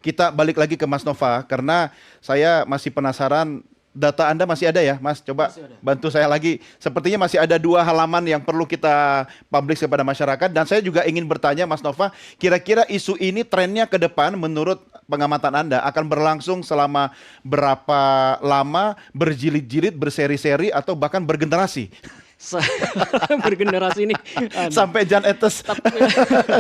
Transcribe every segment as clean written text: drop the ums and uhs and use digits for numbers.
kita balik lagi ke Mas Nova karena saya masih penasaran. Data Anda masih ada ya, Mas? Coba bantu saya lagi. Sepertinya masih ada 2 halaman yang perlu kita publish kepada masyarakat. Dan saya juga ingin bertanya, Mas Nova, kira-kira isu ini trennya ke depan menurut pengamatan Anda akan berlangsung selama berapa lama, berjilid-jilid, berseri-seri, atau bahkan bergenerasi? Bergenerasi ini sampai Jan Etes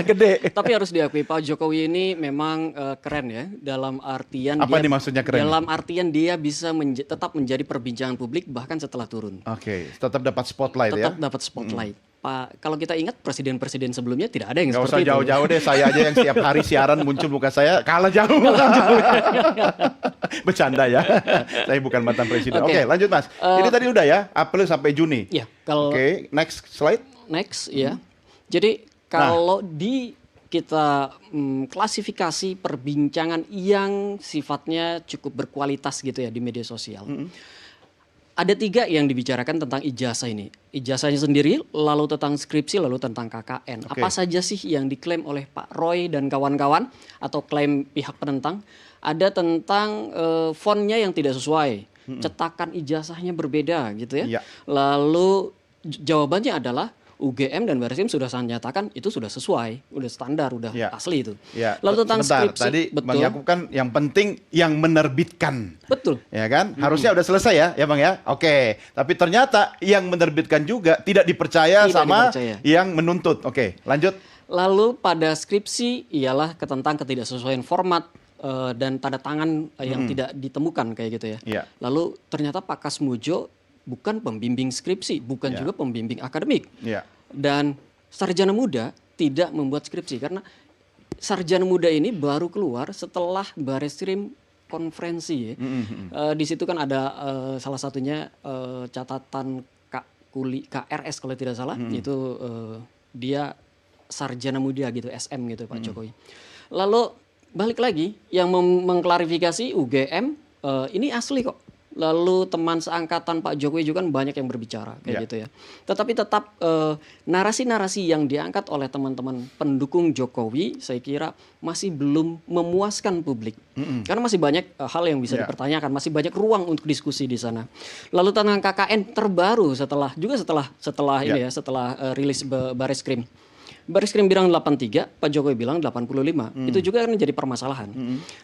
gede. Tapi harus diakui Pak Jokowi ini memang keren ya, dalam artian apa nih maksudnya keren? Dalam artian dia bisa tetap menjadi perbincangan publik bahkan setelah turun. Oke, tetap dapat spotlight ya. Tetap dapat spotlight. Pak, kalau kita ingat presiden-presiden sebelumnya tidak ada yang Nggak seperti itu. usah jauh-jauh deh, saya aja yang setiap hari siaran muncul muka saya kalah jauh. Bercanda ya, saya bukan mantan presiden. Oke, lanjut Mas. Ini tadi udah ya, April sampai Juni. Ya, kalau Oke, next slide. Next ya. Jadi kalau di kita klasifikasi perbincangan yang sifatnya cukup berkualitas gitu ya di media sosial. Ada 3 yang dibicarakan tentang ijazah ini. Ijazahnya sendiri, lalu tentang skripsi, lalu tentang KKN. Apa saja sih yang diklaim oleh Pak Roy dan kawan-kawan atau klaim pihak penentang? Ada tentang fontnya yang tidak sesuai, cetakan ijazahnya berbeda gitu ya. Lalu jawabannya adalah UGM dan Bareskrim sudah nyatakan itu sudah sesuai, udah standar, udah asli itu. Lalu tentang skripsi, tadi Bang Yakub kan yang penting yang menerbitkan. Betul. Ya kan? Harusnya udah selesai ya Bang ya? Oke. Tapi ternyata yang menerbitkan juga tidak dipercaya sama yang menuntut. Oke, lanjut. Lalu pada skripsi ialah tentang ketidaksesuaian format dan tanda tangan yang tidak ditemukan kayak gitu ya. Lalu ternyata Pak Kasmujo bukan pembimbing skripsi, bukan juga pembimbing akademik. Dan sarjana muda tidak membuat skripsi karena sarjana muda ini baru keluar setelah Bareskrim konferensi. Di situ kan ada salah satunya catatan KRS kalau tidak salah, itu dia sarjana muda gitu, SM gitu Pak Jokowi. Lalu balik lagi yang mengklarifikasi UGM ini asli kok. Lalu teman seangkatan Pak Jokowi juga kan banyak yang berbicara kayak gitu ya. Tetapi tetap narasi-narasi yang diangkat oleh teman-teman pendukung Jokowi saya kira masih belum memuaskan publik. Karena masih banyak hal yang bisa dipertanyakan, masih banyak ruang untuk diskusi di sana. Lalu tentang KKN terbaru setelah ini ya, setelah rilis Bareskrim. Bareskrim bilang 83, Pak Jokowi bilang 85. Itu juga kan jadi permasalahan.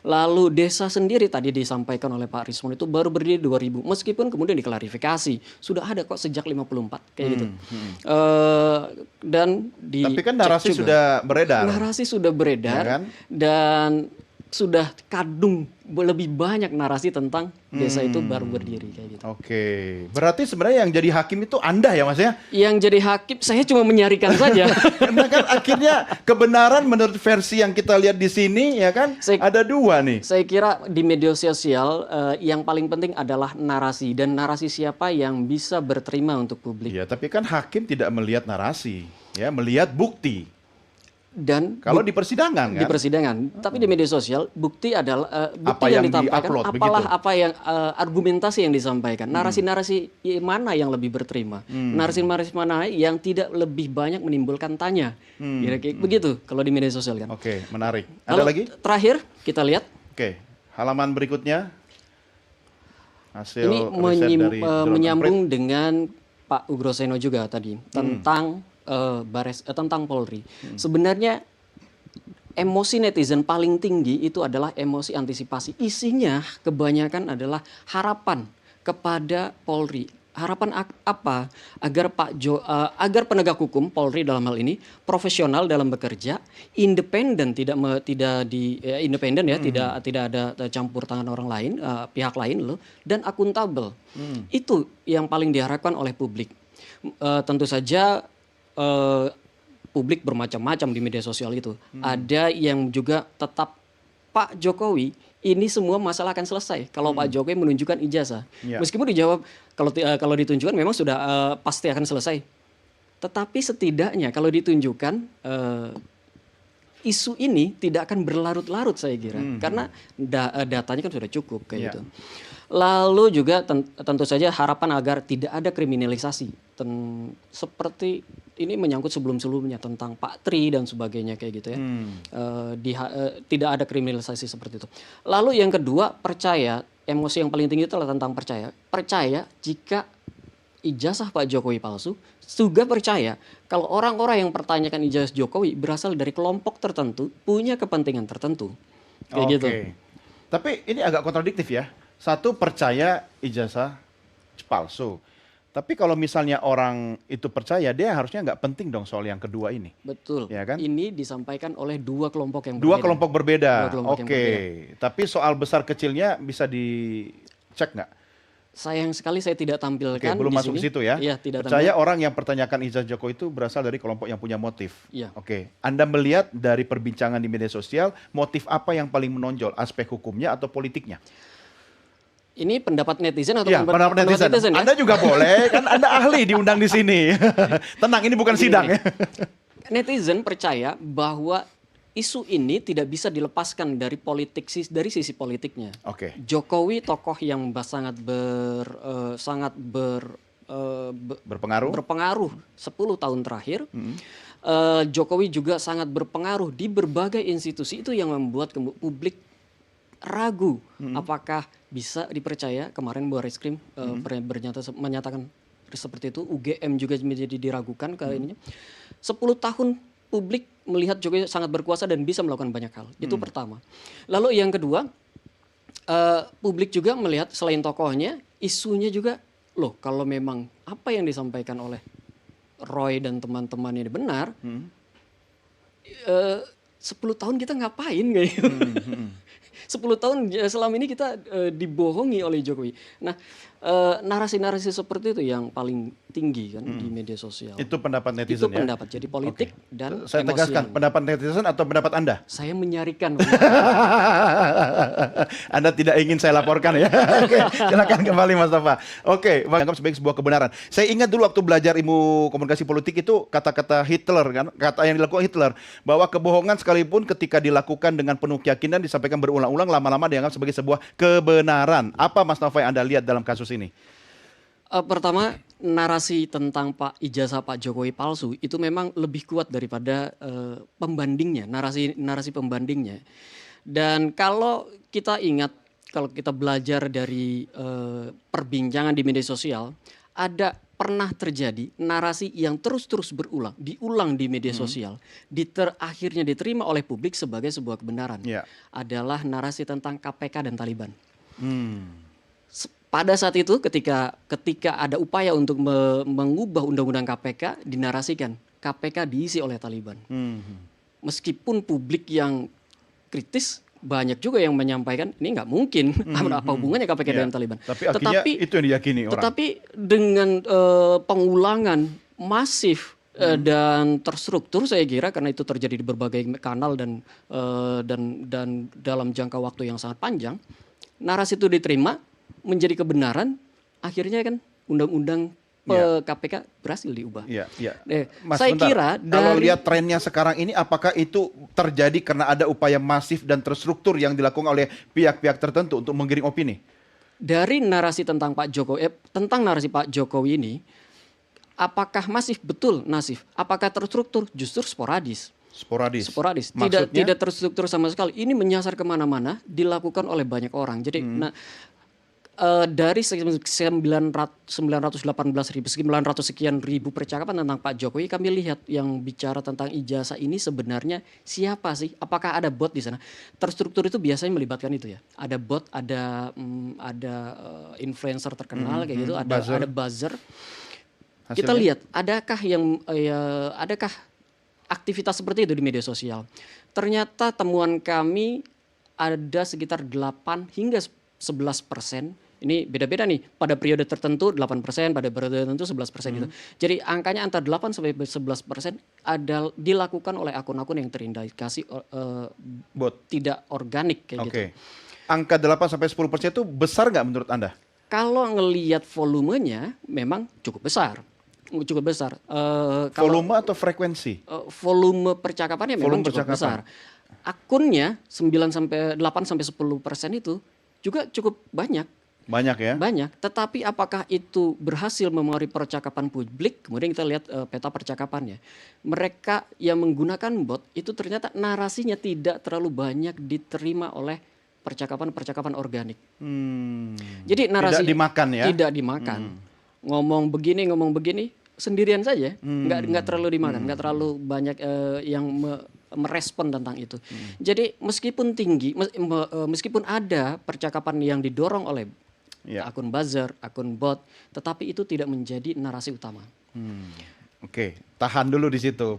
Lalu desa sendiri tadi disampaikan oleh Pak Rismon itu baru berdiri 2000. Meskipun kemudian diklarifikasi, sudah ada kok sejak 54 kayak gitu. Dan tapi kan narasi sudah beredar. Narasi sudah beredar, ya kan? Dan sudah kadung lebih banyak narasi tentang desa itu baru berdiri kayak gitu. Oke, berarti sebenarnya yang jadi hakim itu Anda ya Mas ya? Yang jadi hakim saya cuma menyarikan saja. Karena kan akhirnya kebenaran menurut versi yang kita lihat di sini ya kan ada 2 nih. Saya kira di media sosial yang paling penting adalah narasi dan narasi siapa yang bisa berterima untuk publik. Ya, tapi kan hakim tidak melihat narasi, ya melihat bukti. Dan kalau di persidangan kan? Di persidangan, tapi di media sosial bukti adalah bukti yang ditampilkan, apa yang argumentasi yang disampaikan, narasi-narasi mana yang lebih berterima, narasi-narasi mana yang tidak lebih banyak menimbulkan tanya, kira-kira begitu kalau di media sosial kan. Oke, menarik. Ada lagi? Terakhir kita lihat. Oke, halaman berikutnya. Hasil ini menyambung dengan Pak Ugroseno juga tadi tentang tentang Polri. Sebenarnya emosi netizen paling tinggi itu adalah emosi antisipasi. Isinya kebanyakan adalah harapan kepada Polri. Harapan apa? Agar agar penegak hukum Polri dalam hal ini profesional dalam bekerja, independen, independen ya, tidak ada campur tangan orang lain, pihak lain loh, dan akuntabel. Itu yang paling diharapkan oleh publik. Tentu saja publik bermacam-macam di media sosial itu. Ada yang juga tetap Pak Jokowi ini semua masalah akan selesai kalau Pak Jokowi menunjukkan ijazah. Meskipun dijawab kalau ditunjukkan memang sudah pasti akan selesai. Tetapi setidaknya kalau ditunjukkan isu ini tidak akan berlarut-larut saya kira. Karena datanya kan sudah cukup kayak gitu. Lalu juga tentu saja harapan agar tidak ada kriminalisasi. Seperti ini menyangkut sebelum-sebelumnya tentang Pak Tri dan sebagainya kayak gitu ya. Tidak ada kriminalisasi seperti itu. Lalu yang kedua, percaya, emosi yang paling tinggi itu adalah tentang percaya. Percaya jika ijazah Pak Jokowi palsu, juga percaya kalau orang-orang yang pertanyakan ijazah Jokowi berasal dari kelompok tertentu, punya kepentingan tertentu. Kayak gitu. Tapi ini agak kontradiktif ya. Satu, percaya ijazah palsu. Tapi kalau misalnya orang itu percaya, dia harusnya nggak penting dong soal yang kedua ini. Betul. Ya kan? Ini disampaikan oleh dua kelompok yang Dua berbeda. kelompok berbeda. Yang berbeda. Tapi soal besar kecilnya bisa dicek nggak? Sayang sekali saya tidak tampilkan belum di masuk sini. ke situ ya. Iya, tidak percaya orang yang pertanyakan ijazah Jokowi itu berasal dari kelompok yang punya motif. Iya. Anda melihat dari perbincangan di media sosial, motif apa yang paling menonjol? Aspek hukumnya atau politiknya? Ini pendapat netizen atau pendapat netizen ya? Anda juga boleh, kan Anda ahli diundang di sini. Tenang, ini bukan sidang ya. Netizen percaya bahwa isu ini tidak bisa dilepaskan dari dari sisi politiknya. Jokowi tokoh yang berpengaruh 10 tahun terakhir. Jokowi juga sangat berpengaruh di berbagai institusi, itu yang membuat publik ragu apakah bisa dipercaya. Kemarin Barreskrim menyatakan seperti itu. UGM juga menjadi diragukan kali ini. 10 tahun publik melihat Jokowi sangat berkuasa dan bisa melakukan banyak hal. Itu pertama. Lalu yang kedua, publik juga melihat selain tokohnya, isunya juga, loh kalau memang apa yang disampaikan oleh Roy dan teman-teman ini benar, 10 tahun kita ngapain gitu. 10 tahun selama ini kita dibohongi oleh Jokowi. Nah, narasi-narasi seperti itu yang paling tinggi kan di media sosial. Itu pendapat netizen. Itu pendapat. Jadi politik dan saya tegaskan, pendapat netizen atau pendapat Anda? Saya menyarikan. Anda tidak ingin saya laporkan ya? Oke, silakan kembali Mas Tafa. Anggap sebagai sebuah kebenaran. Saya ingat dulu waktu belajar ilmu komunikasi politik itu kata-kata Hitler kan, kata yang dilakukan Hitler, bahwa kebohongan sekalipun ketika dilakukan dengan penuh keyakinan disampaikan berulang-ulang, lama-lama dianggap sebagai sebuah kebenaran. Apa Mas Tafa yang Anda lihat dalam kasus ini? Pertama, narasi tentang ijazah Pak Jokowi palsu itu memang lebih kuat daripada pembandingnya, narasi pembandingnya. Dan kalau kita ingat, kalau kita belajar dari perbincangan di media sosial, ada pernah terjadi narasi yang terus-terus diulang di media sosial, akhirnya diterima oleh publik sebagai sebuah kebenaran. Adalah narasi tentang KPK dan Taliban. Pada saat itu ketika ada upaya untuk mengubah undang-undang KPK, dinarasikan KPK diisi oleh Taliban. Meskipun publik yang kritis, banyak juga yang menyampaikan ini nggak mungkin, apa hubungannya KPK dengan Taliban. Tetapi itu yang diyakini orang. Tetapi dengan pengulangan masif dan terstruktur, saya kira karena itu terjadi di berbagai kanal dan dalam jangka waktu yang sangat panjang, narasi itu diterima menjadi kebenaran, akhirnya kan undang-undang KPK berhasil diubah. Mas, saya kira kalau lihat trennya sekarang ini, apakah itu terjadi karena ada upaya masif dan terstruktur yang dilakukan oleh pihak-pihak tertentu untuk menggiring opini? Dari narasi tentang narasi Pak Jokowi ini, apakah masif? Betul masif. Apakah terstruktur? Justru sporadis. Tidak terstruktur sama sekali. Ini menyasar kemana-mana, dilakukan oleh banyak orang. Jadi dari 918.900 sekian ribu percakapan tentang Pak Jokowi, kami lihat yang bicara tentang ijazah ini sebenarnya siapa sih? Apakah ada bot di sana? Terstruktur itu biasanya melibatkan itu ya. Ada bot, ada influencer terkenal kayak gitu, ada buzzer. Kita lihat adakah aktivitas seperti itu di media sosial. Ternyata temuan kami ada sekitar 8 hingga 11%. Ini beda-beda nih, pada periode tertentu 8%, pada periode tertentu 11% gitu. Jadi angkanya antara 8 sampai 11% dilakukan oleh akun-akun yang terindikasi bot, tidak organik kayak gitu. Angka 8 sampai 10% itu besar nggak menurut Anda? Kalau ngelihat volumenya memang cukup besar. Volume atau frekuensi? Volume percakapannya memang cukup besar. Akunnya 8 sampai 10% itu juga cukup banyak. Banyak ya? Banyak, tetapi apakah itu berhasil memengaruhi percakapan publik? Kemudian kita lihat peta percakapannya. Mereka yang menggunakan bot itu ternyata narasinya tidak terlalu banyak diterima oleh percakapan-percakapan organik. Jadi narasi tidak dimakan ya? Tidak dimakan. Ngomong begini sendirian saja, nggak terlalu dimakan, nggak terlalu banyak yang merespon tentang itu. Jadi meskipun tinggi, meskipun ada percakapan yang didorong oleh akun buzzer, akun bot, tetapi itu tidak menjadi narasi utama. Oke, tahan dulu di situ.